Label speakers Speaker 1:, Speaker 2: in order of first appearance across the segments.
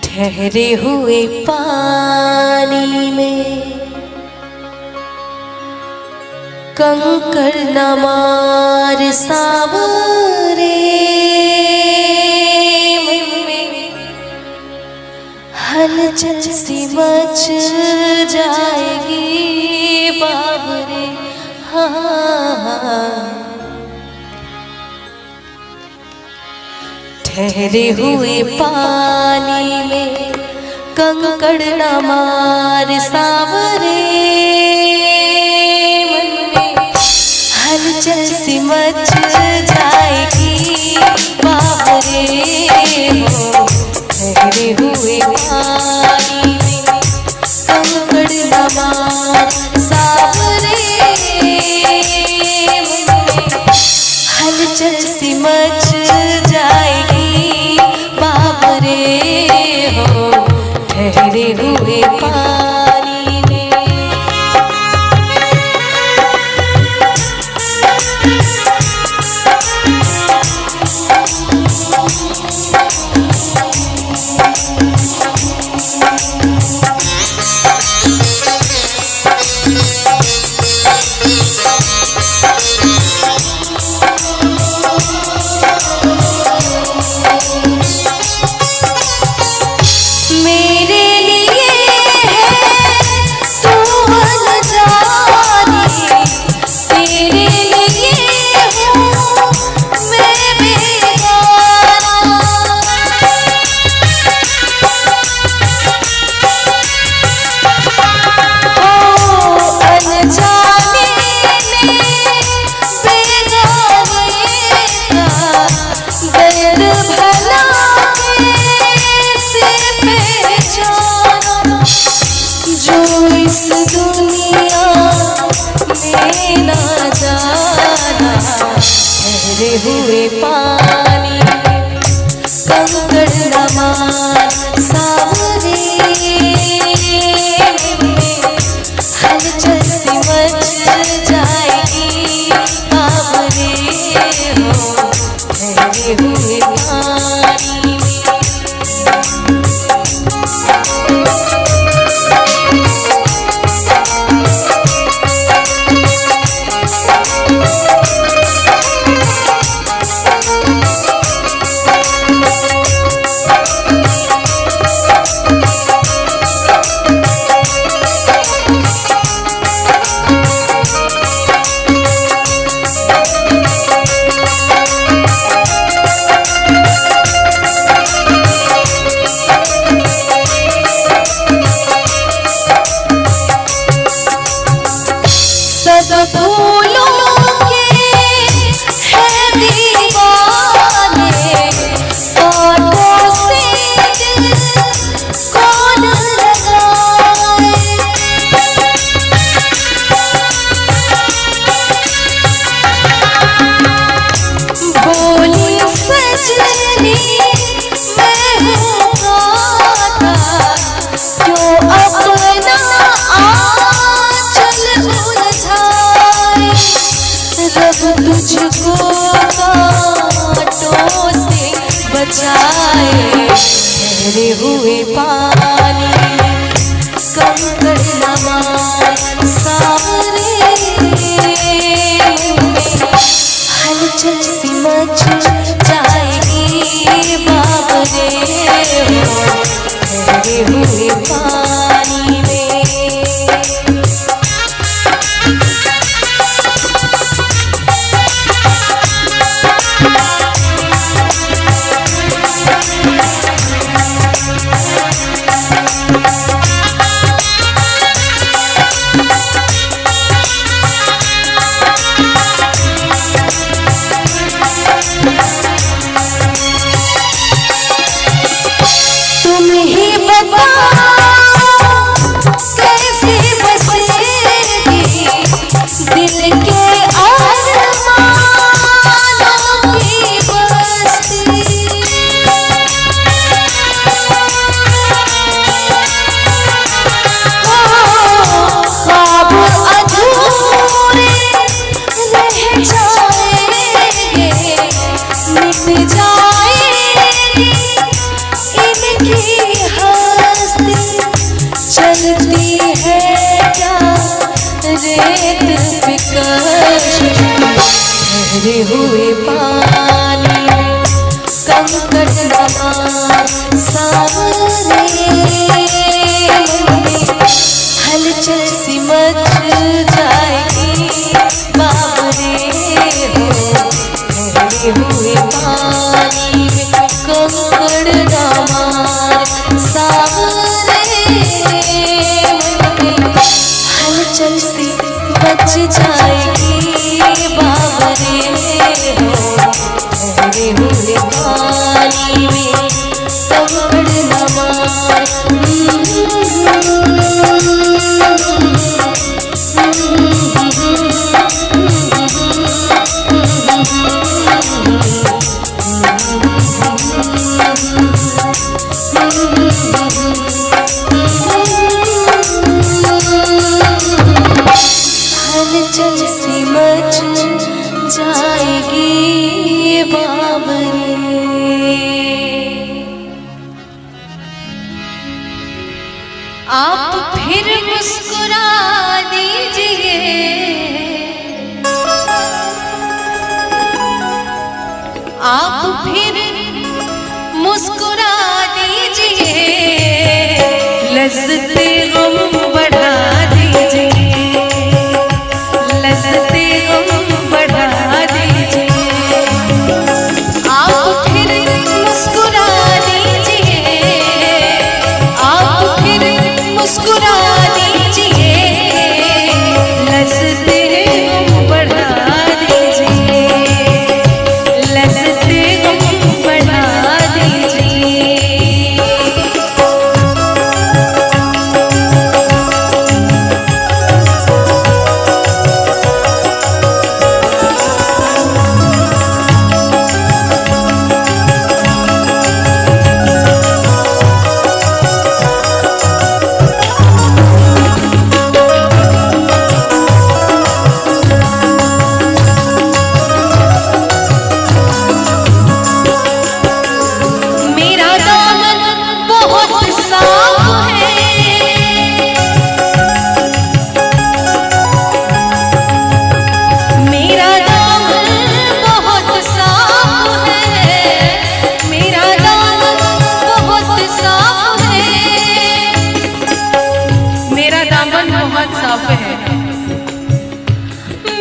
Speaker 1: ठहरे हुए पानी में कंकड़ न मार सावरे मन में हलचल सी मच जाएगी बाबरे। हाँ ठहरे हुए पानी में कंकड़ न मार सावरे मन में हलचल सी मच जाएगी बाबरे। हो ठहरे हुए पानी में कंकड़ न मार सावरे मन में हलचल सी मच जाएगी बाबरे। हो ठहरे हुए पानी में ठहरे हुए पानी कंकड़ न मार सावरे में हलचल सी मच जाएगी बाबरे। हो ठहरे हुए पानी में तुझको कांटों से बचाए। ठहरे हुए पानी में कंकड़ न मार सावरे में हलचल सी मच जाएगी बाबरे। हो ठहरे हुए पानी में जाएगी इनकी ठहरे हुए पानी में कंकड़ नमार सारे हलचल सी मच जाएगी बाबरे हो। ठहरे हुए पानी में कंकड़ नमार सारे हलचल सी बच जाएगी बाबरे हो। ठहरे हुए पानी में कंकड़ नमार हलचल सी मच जाएगी बाबरे। आप फिर मुस्कुरा दीजिए, आप फिर मुस्कुरा दीजिए, लज़्ज़ते गम बढ़ा दीजिए, लज़्ज़ते गम बढ़ा दीजिए। आप फिर मुस्कुरा दीजिए, आप फिर मुस्कुरा दीजिए, लज़्ज़ते गम बढ़ा दीजिए, लज़्ज़ते गम बढ़ा दीजिए।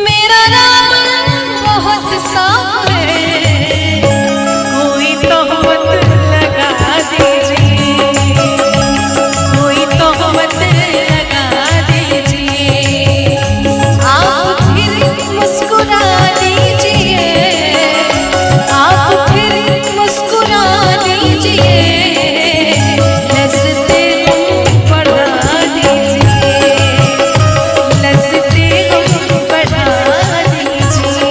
Speaker 1: मेरा दामन बहुत साफ है, कोई तोहमत लगा दीजिए, कोई तोहमत लगा दीजिए। आप फिर मुस्कुरा दीजिए, आप फिर मुस्कुरा दीजिए, लज़्ज़ते गम बढ़ा दीजिए, लज़्ज़ते गम बढ़ा दीजिए।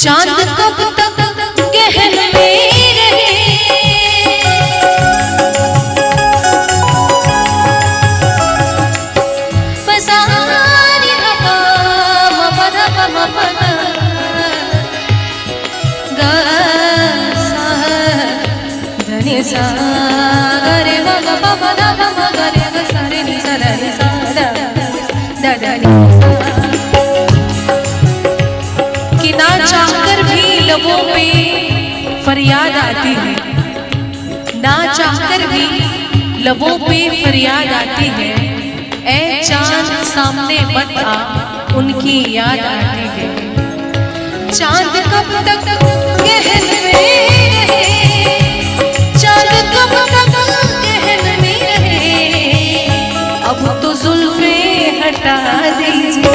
Speaker 1: चांद कब तक गहन में रहे, फसानी हवा मपन मपन गा सा धनी सा गरे मग पम दा पम गरे ग सा रे नि सा दा रे सा दा दा दा रे कि ना चाहकर भी लबों पे फरियाद आती है, ना चाहकर भी लबों पे फरियाद आती है। ऐ चांद सामने मत आ, उनकी याद आती है। चांद कब तक गहन में रहे, चांद कब तक गहन में रहे, अब तो जुल्फे हटा दीजिए।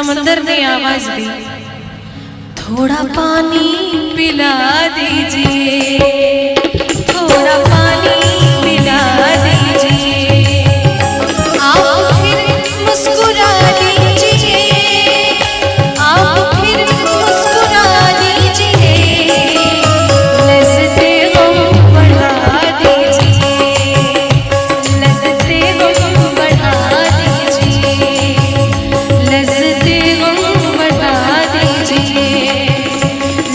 Speaker 1: समंदर ने आवाज दी, थोड़ा पानी पिला दीजिए, थोड़ा पानी पिला दीजिए। आप फिर मुस्कुरा दीजिए, आप फिर मुस्कुरा दीजिए, लज़्ज़ते गम बढ़ा दीजिए, लज़्ज़ते गम बढ़ा दीजिए, लज़्ज़ते गम बढ़ा दीजिए,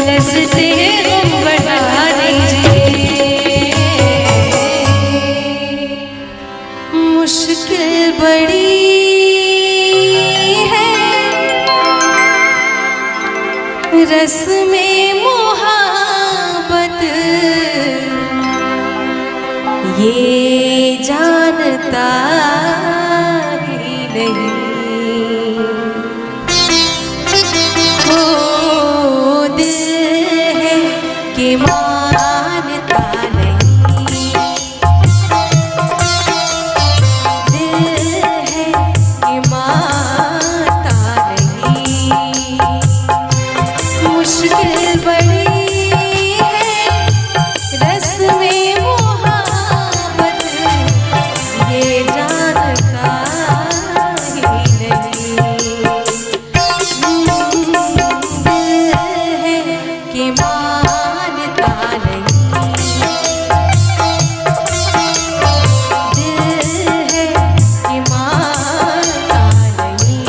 Speaker 1: लज़्ज़ते गम बढ़ा दीजिए। मुश्किल बड़ी है रस्मे मोहब्बत, ये जानता ही नहीं। ओ दिल है कि मानता नहीं, दिल है कि मानता नहीं। मुश्किल बड़ी है रस्मे मोहब्बत, ये जानता ही नहीं। दिल है कि मानता नहीं, दिल है कि मानता नहीं।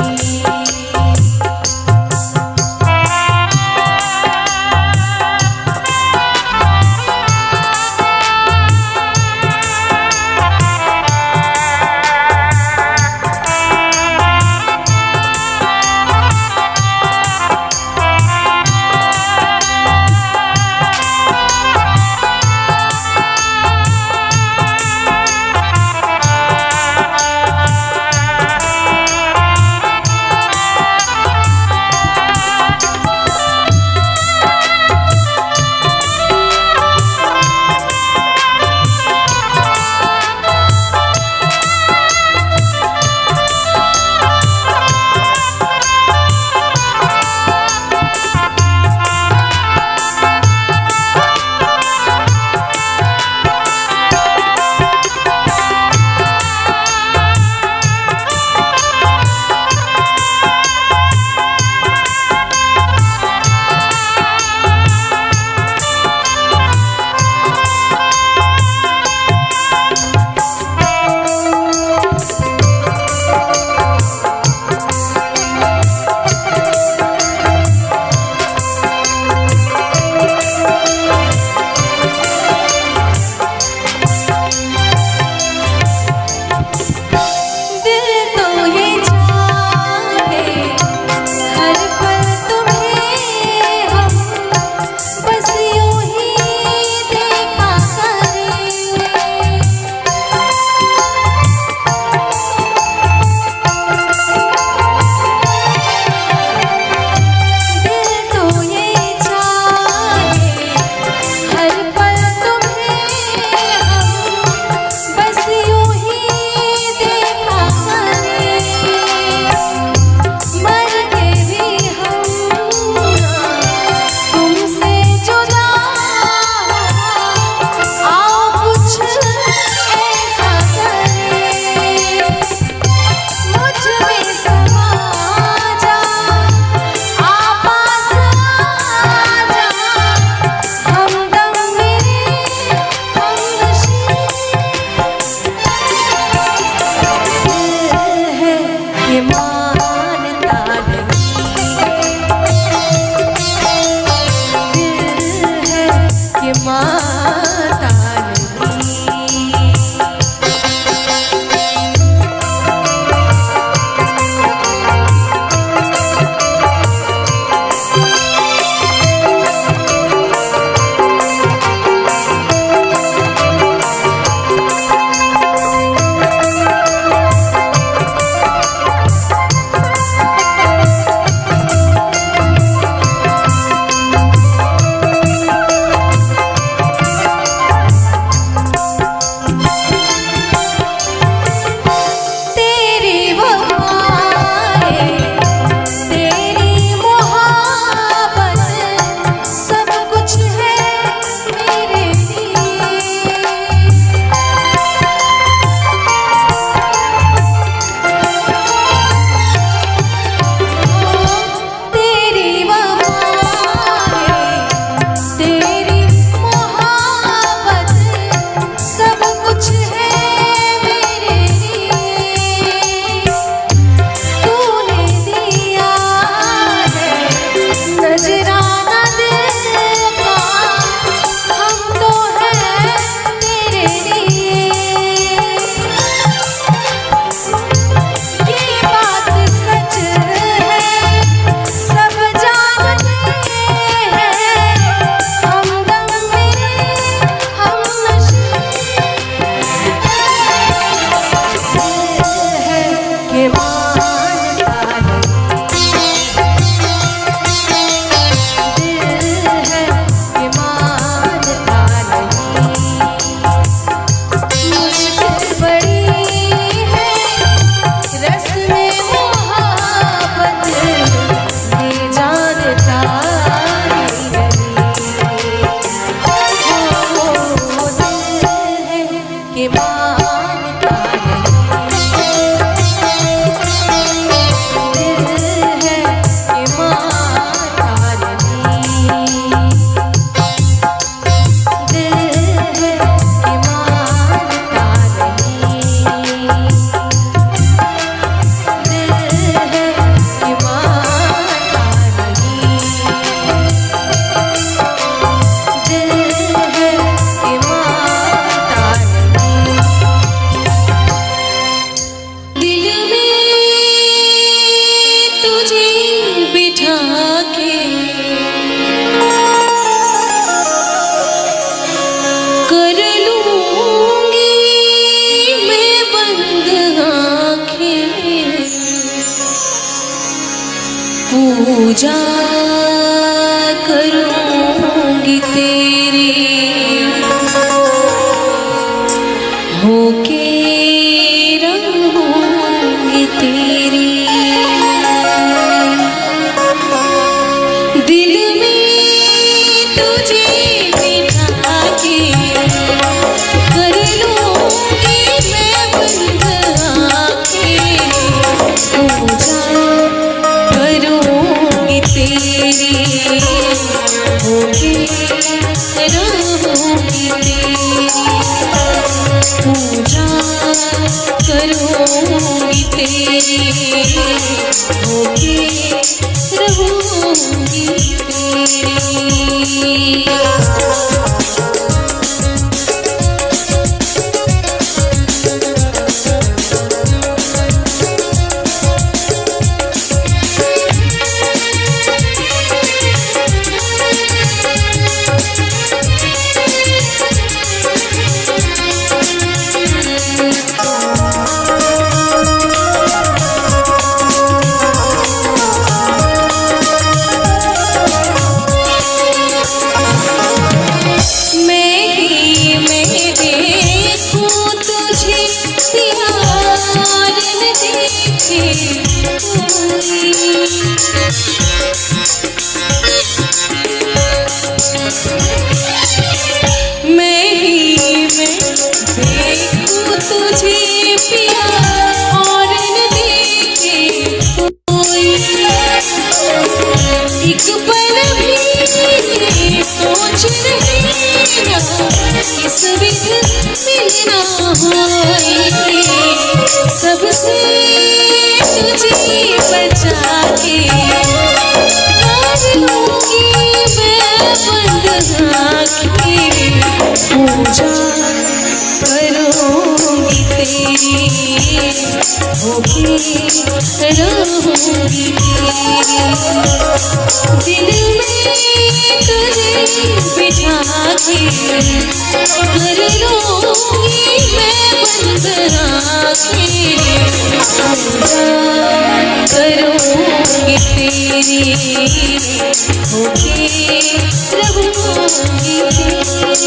Speaker 1: पूजा करूंगी तेरी होके रहूंगी तेरी दिल में तुझे बिठा के कर लूंगी मैं बंद आंखें पूजा करूंगी तेरी होके रहूंगी तेरी पूजा करूंगी तेरी होके रहूंगी तेरी। सबसे तुझे बचा के कर लूंगी मैं बंद आंखें पूजा करूंगी तेरी होके रहूंगी तेरी दिल में तुझे बिठा के कर लूंगी मैं बंद आंखें पूजा करूंगी तेरी होके रहूंगी तेरी।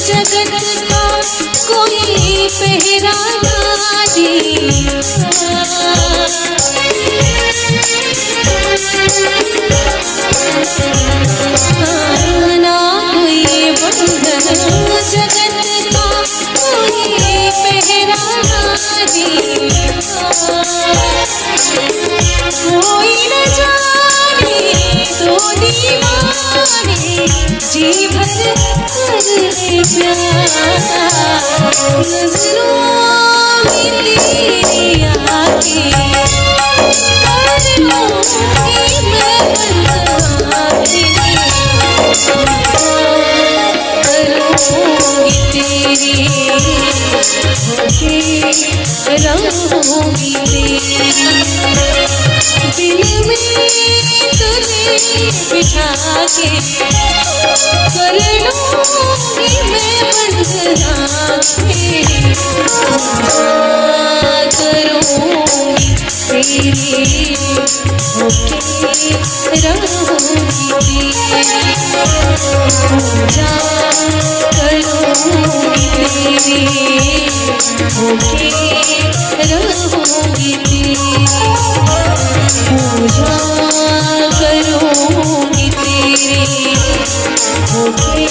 Speaker 1: जगत का कोई पहरा ना कोई बंधन जगत का कोई पहरा ना कोई न जाने तो दीवाने जी भर कर ले प्यार नजरों में तेरी आके कर लूंगी मैं बंद आंखें करूंगी तेरी होके रहूंगी तेरी दिल में तुझे बिठा के कर लूंगी मैं बंद आंखें करूंगी तेरी होके रहूंगी तेरी पूजा करूंगी तेरी होके रहूंगी तेरी पूजा करूंगी तेरी होके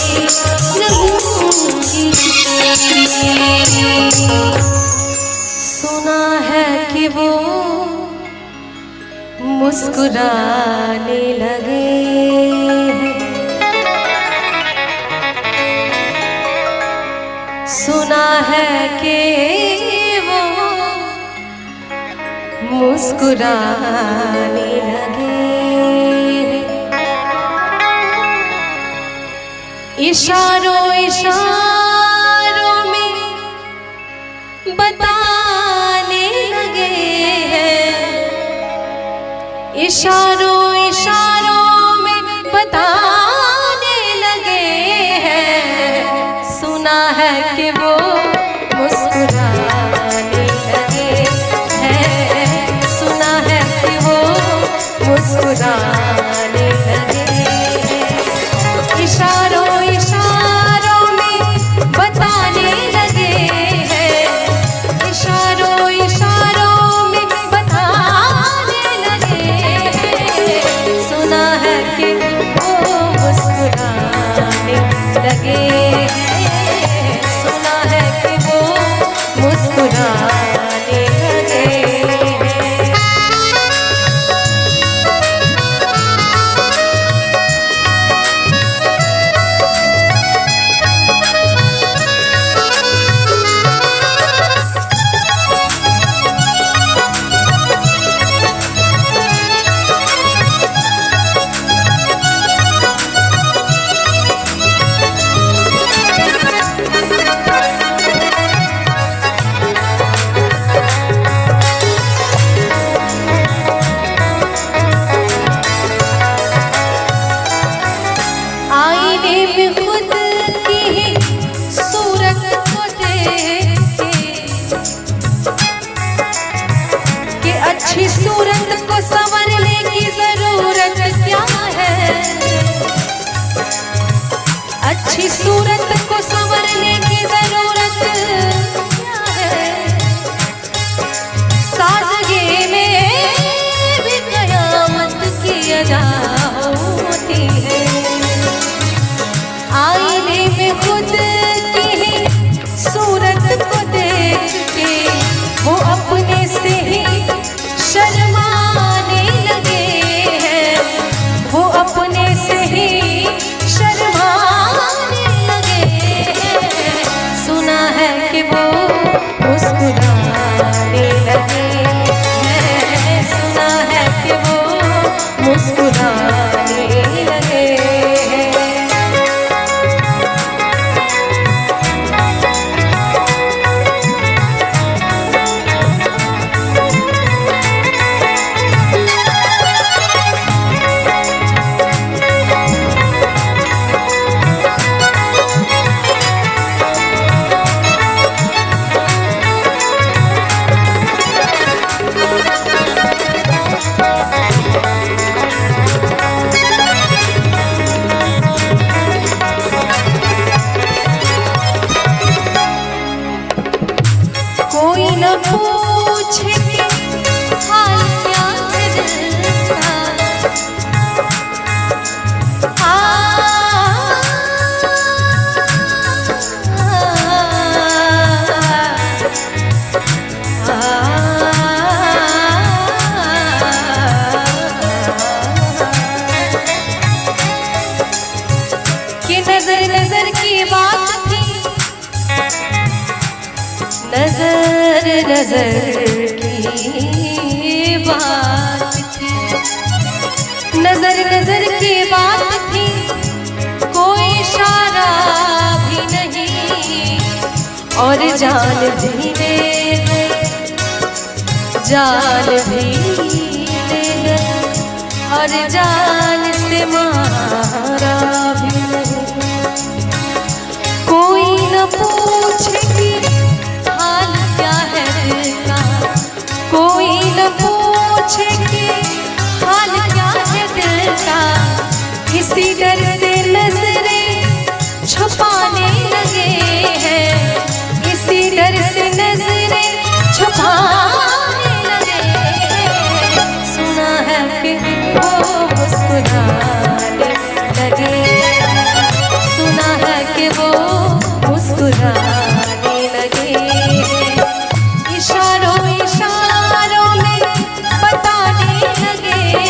Speaker 1: रहूंगी तेरी। सुना है कि वो मुस्कुराने लगे हैं। सुना है कि वो मुस्कुराने लगे हैं। इशारों इशारों में बताने लगे हैं। इशारों इशारों में बताने लगे हैं। सुना है कि वो मुस्कुराने लगे हैं। सुना है कि वो मुस्कुराने लगे हैं। इशारों इशारों में बताने लगे हैं। इशारों इशारों में बताने लगे हैं। सुना है कि वो मुस्कुराने लगे हैं। सुना है कि वो मुस्कुराने लगे हैं। खुद की ही सूरत को देख के अच्छी सूरत को संवरने की जरूरत क्या है। अच्छी सूरत को संवरने की जरूरत क्या है। सादगी में भी कयामत की अदा होती है। आईने में खुद की ही सूरत को देख के वो अपने से ही शर्माने लगे हैं। वो अपने से ही शर्माने लगे हैं। सुना है कि वो मुस्कुराने लगे हैं। सुना है कि वो मुस्कुराने लगे हैं। कोई न पूछे कि हाल क्या है दिल का। कि नजर नजर की बात थी। नजर नजर की बात थी। नजर नजर की बात थी। कोई इशारा भी नहीं और जान भी ले गए। जान भी ले गए और जान से मारा भी नहीं। कोई न पूछे कि हाल क्या है दिल का। कोई न पूछे कि हाल क्या है दिल का। इसी डर से नजरें छुपाने लगे हैं। इसी डर से नजरें छुपाने लगे हैं। सुना है कि वो मुस्कुराने लगे। सुना है कि वो मुस्कुराने लगे। इशारों इशारों में बताने लगे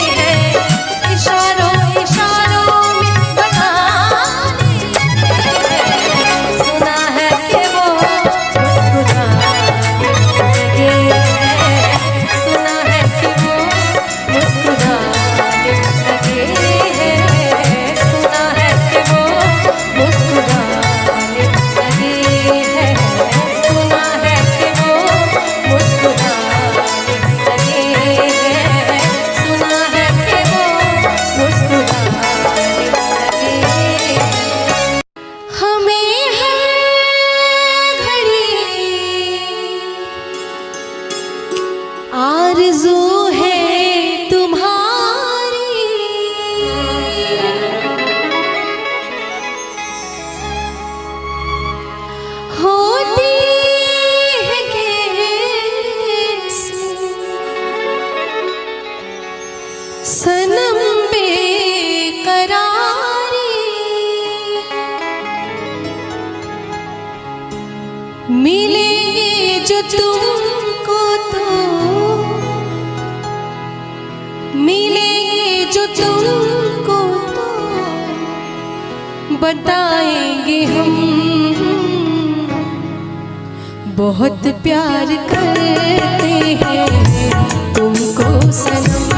Speaker 1: मिलेंगे जो तुमको तो मिलेंगे जो तुमको तो बताएंगे हम बहुत प्यार करते हैं तुमको सनम,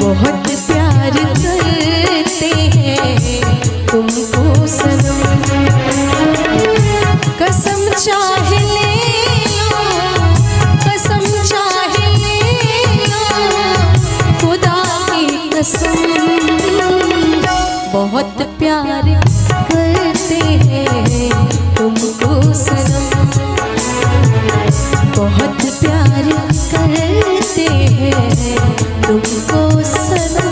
Speaker 1: बहुत प्यार करते हैं तुमको सनम। कसम चाहे ले लो, कसम चाहे ले लो, खुदा की कसम बहुत प्यार करते हैं तुमको सनम, बहुत प्यार करते हैं तुमको सनम।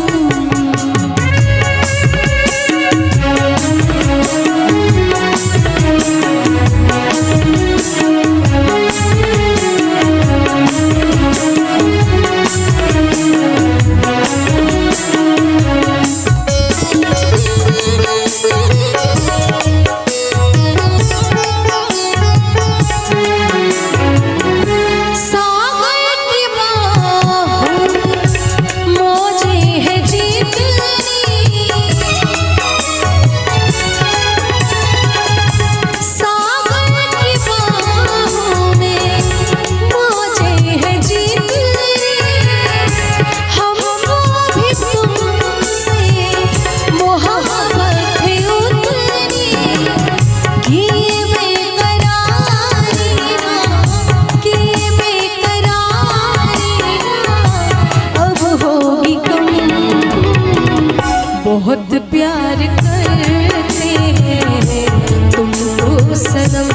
Speaker 1: बहुत प्यार करते हैं तुमको सनम,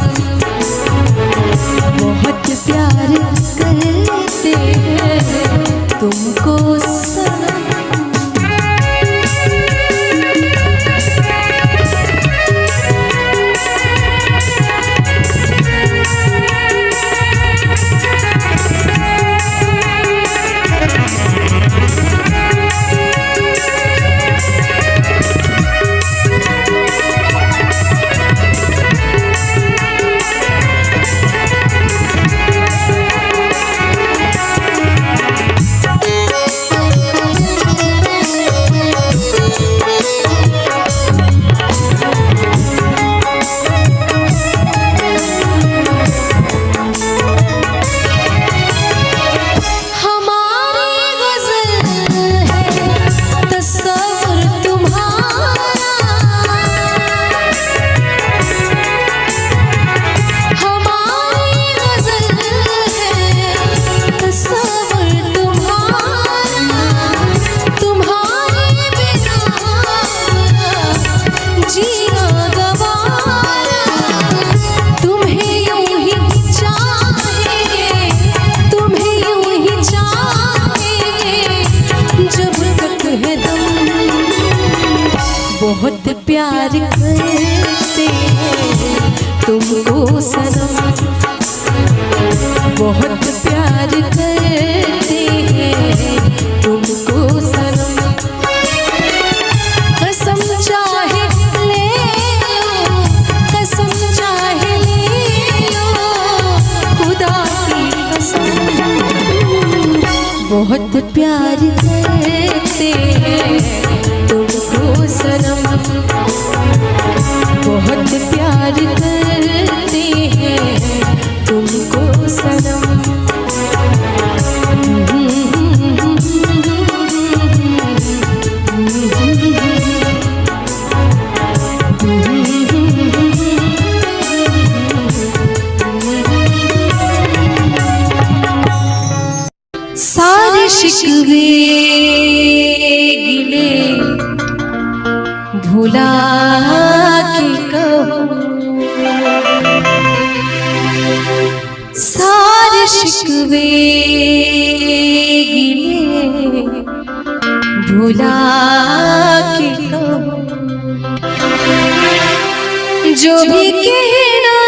Speaker 1: बहुत प्यार करते हैं तुमको सनम। बहुत प्यार करते हैं तुमको सनम, बहुत प्यार करते हैं तुमको सनम। कसम चाहे ले लो, कसम चाहे ले लो, खुदा की कसम बहुत प्यार करते हैं तुमको सनम, बहुत प्यार करते हैं तुमको सनम। सारे शिकवे गिले भुला के कहो, सारे शिकवे गिले भुला के कहो, जो भी कहना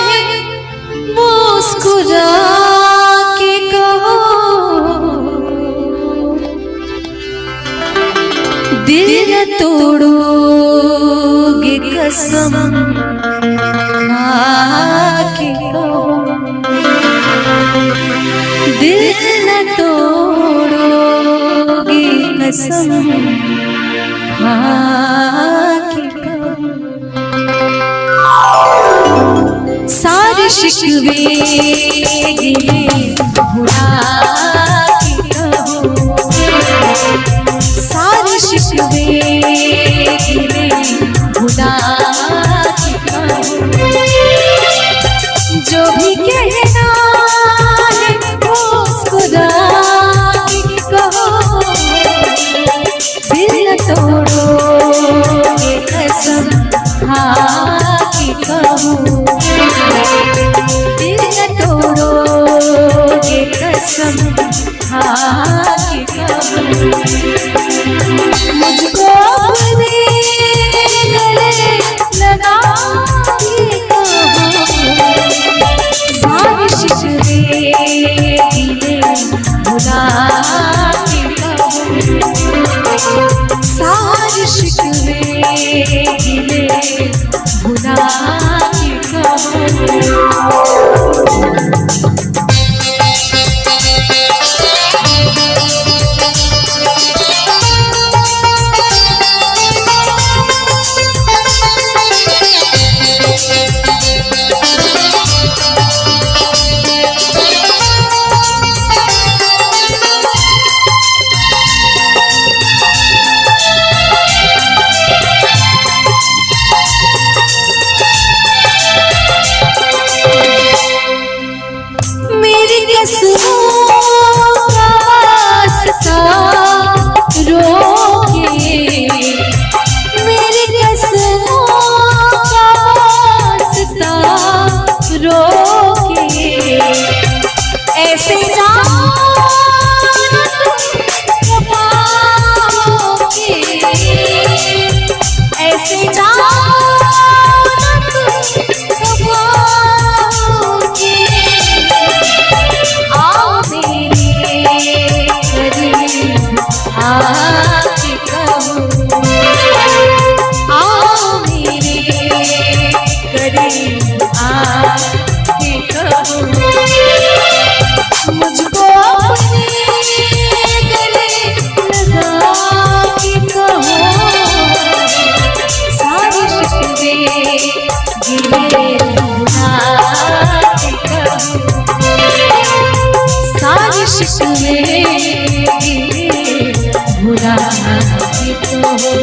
Speaker 1: है मुस्कुरा के कहो, दिल न तोड़ोगे कसम दिल न तोड़ोगे कसम खा के कहूं, सारे शिकवे गिले भुला के कहूं, सारे शिकवे गिले भुला के कहूं, जो भी कहना है वो खुदा की कहो, दिल न तोड़ोगे कसम खा के कहूं, दिल न तोड़ोगे कसम खा के कहूं, मुझको अपने गले लगा के कहो, सारे शिकवे गिले भुला के कहूं, सारे शिकवे गिले भुला के कहूं। ऐसे मुझको अपने गले लगा के कहो, सारे शिकवे गिले भुला के कहूं, सारे शिकवे गिले भुला के कहूं।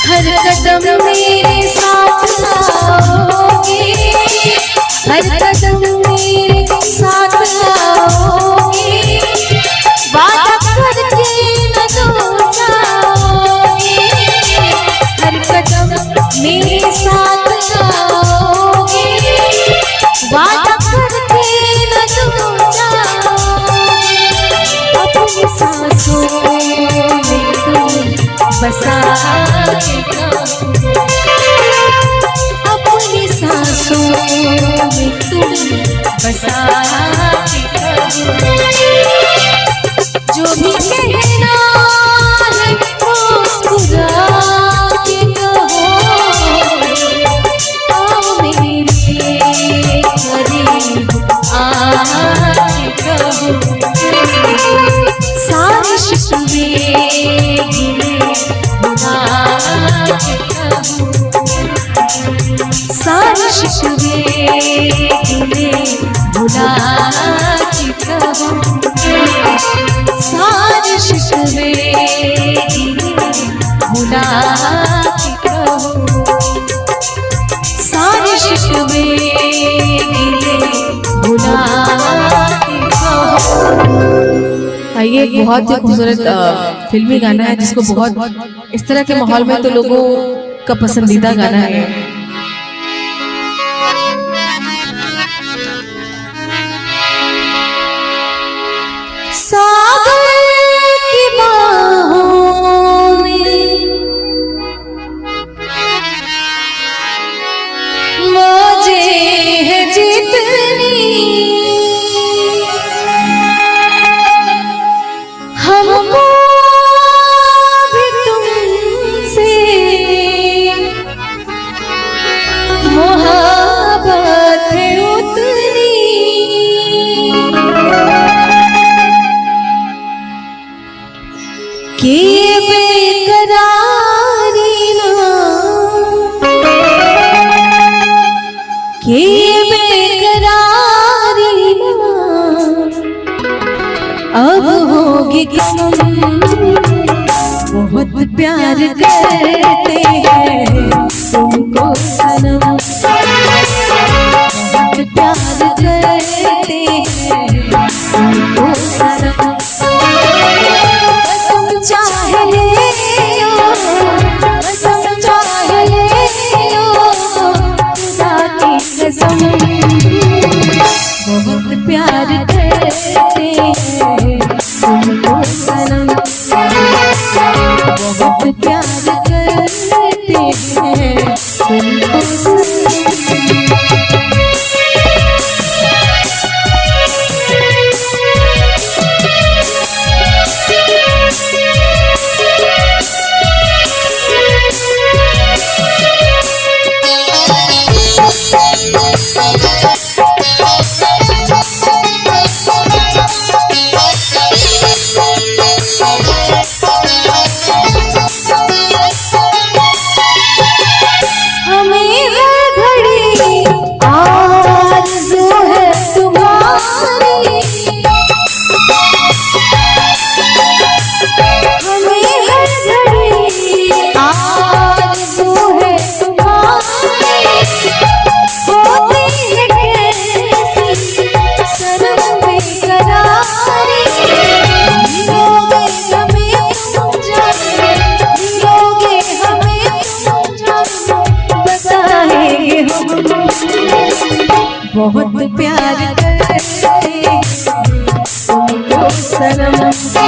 Speaker 1: हर कदम मेरे साथ आओगे, हर कदम मेरे साथ आओगे, वादा करके न दूर जाओगे, हर कदम मेरे साथ आओगे, वादा करके न दूर जाओगे, अपनी सांसों में तुम बसा के कहूं, अपनी सांसों में तुम बसा के कहूं, जो भी कहना है वो खुदा के कहो, आओ मेरे करीब आके कहो, सारे शिकवे गिले भुला के कहूं, सारे शिकवे गिले भुला के कहूं, सारे शिकवे गिले भुला के कहूं, सारे शिकवे गिले भुला के कहूं।
Speaker 2: ये एक बहुत ही खूबसूरत फिल्मी गाना है जिसको बहुत इस तरह के माहौल में तो लोगों का पसंदीदा गाना है।
Speaker 1: सागर की बाहों में
Speaker 2: होगी कम, बहुत प्यार करते हैं तुमको सनम, बहुत प्यार करते हैं तुमको सनम। कसम चाहे लो, कसम चाहे लो, खुदा की कसम, बहुत प्यार करते हैं तुमको सनम, बहुत प्यार करते हैं तुमको सनम। बहुत प्यार करते हैं तुमको सनम,